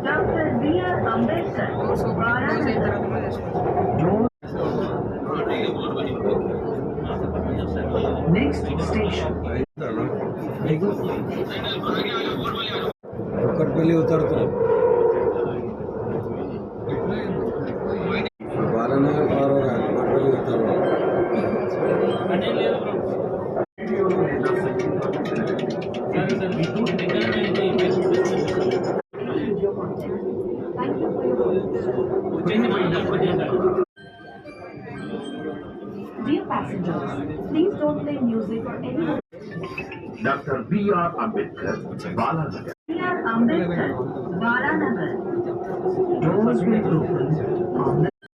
Dr. B.R. Ambedkar, next station. Kukatpally उतरतो बालानगर पार हो रहा है कुकटपल्ली उतर रहा Dear passengers, please don't play music or anything. Dr. B.R. Ambedkar, Balanagar. B.R. Ambedkar, Balanagar. Doors will open on the